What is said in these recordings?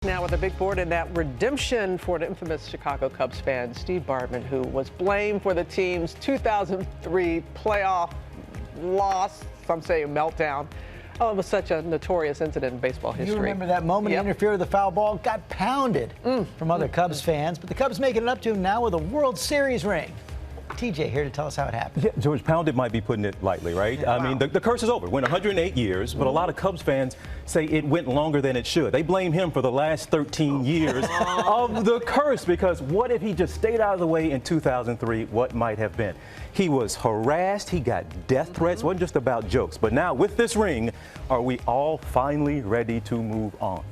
Now with a big board and that redemption for an infamous Chicago Cubs fan, Steve Bartman, who was blamed for the team's 2003 playoff loss, some say a meltdown. Oh, it was such a notorious incident in baseball history. You remember that moment? He interfered with the foul ball, got pounded from other Cubs fans, but the Cubs making it up to him now with a World Series ring. TJ here to tell us how it happened. Yeah, George, pounded might be putting it lightly, right? Yeah, I mean, the curse is over. It went 108 years, but a lot of Cubs fans say it went longer than it should. They blame him for the last 13 years of the curse, because what if he just stayed out of the way in 2003? What might have been? He was harassed. He got death threats. It wasn't just about jokes. But now with this ring, are we all finally ready to move on?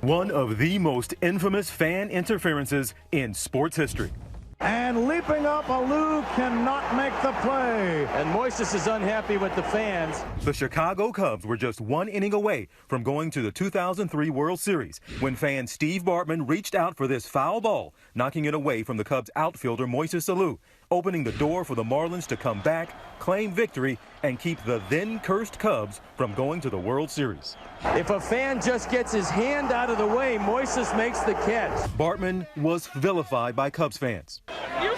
One of the most infamous fan interferences in sports history. And leaping up, Alou cannot make the play. And Moises is unhappy with the fans. The Chicago Cubs were just one inning away from going to the 2003 World Series when fan Steve Bartman reached out for this foul ball, knocking it away from the Cubs outfielder Moises Alou, opening the door for the Marlins to come back, claim victory, and keep the then-cursed Cubs from going to the World Series. If a fan just gets his hand out of the way, Moises makes the catch. Bartman was vilified by Cubs fans. You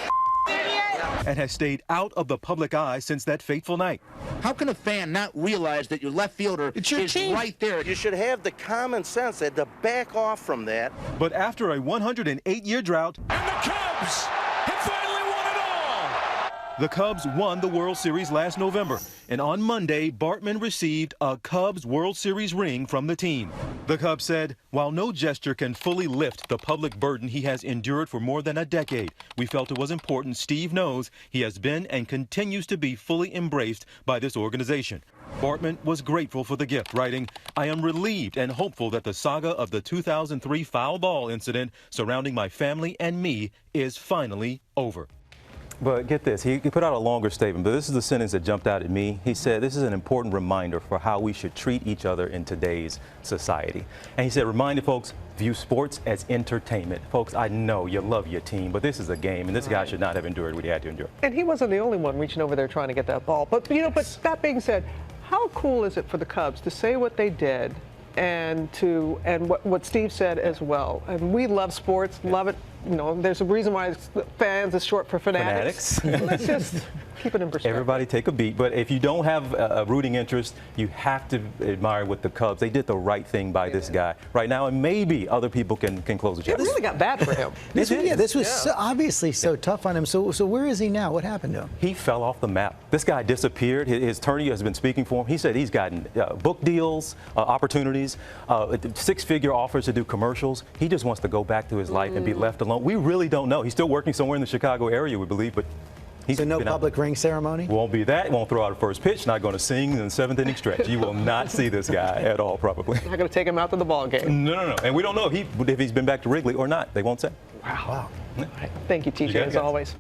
idiot! And has stayed out of the public eye since that fateful night. How can a fan not realize that your left fielder is right there? You should have the common sense to back off from that. But after a 108-year drought, And the Cubs have finally won it all! the Cubs won the World Series last November, and on Monday, Bartman received a Cubs World Series ring from the team. The Cubs said, while no gesture can fully lift the public burden he has endured for more than a decade, we felt it was important Steve knows he has been and continues to be fully embraced by this organization. Bartman was grateful for the gift, writing, I am relieved and hopeful that the saga of the 2003 foul ball incident surrounding my family and me is finally over. But get this, he put out a longer statement, but this is the sentence that jumped out at me. He said, this is an important reminder for how we should treat each other in today's society. And he said, reminded folks, view sports as entertainment. Folks, I know you love your team, but this is a game, and this guy should not have endured what he had to endure. And he wasn't the only one reaching over there trying to get that ball. But, you know, but that being said, how cool is it for the Cubs to say what they did and what Steve said as well? And we love sports, love it. You know, there's a reason why fans is short for fanatics. Let's just keep it in perspective. Everybody take a beat. But if you don't have a rooting interest, you have to admire what the Cubs. They did the right thing by this guy right now, and maybe other people can close the chapter. It really got bad for him. This was so, obviously so tough on him. So where is he now? What happened to him? He fell off the map. This guy disappeared. His attorney has been speaking for him. He said he's gotten book deals, opportunities, six-figure offers to do commercials. He just wants to go back to his life and be left alone. We really don't know. He's still working somewhere in the Chicago area, we believe, but he's so no public ring ceremony? Won't be that. Won't throw out a first pitch. Not going to sing in the seventh inning stretch. You will not see this guy at all, probably. Not going to take him out to the ball game. No. And we don't know if he's been back to Wrigley or not. They won't say. Wow. All right. Thank you, TJ, as always.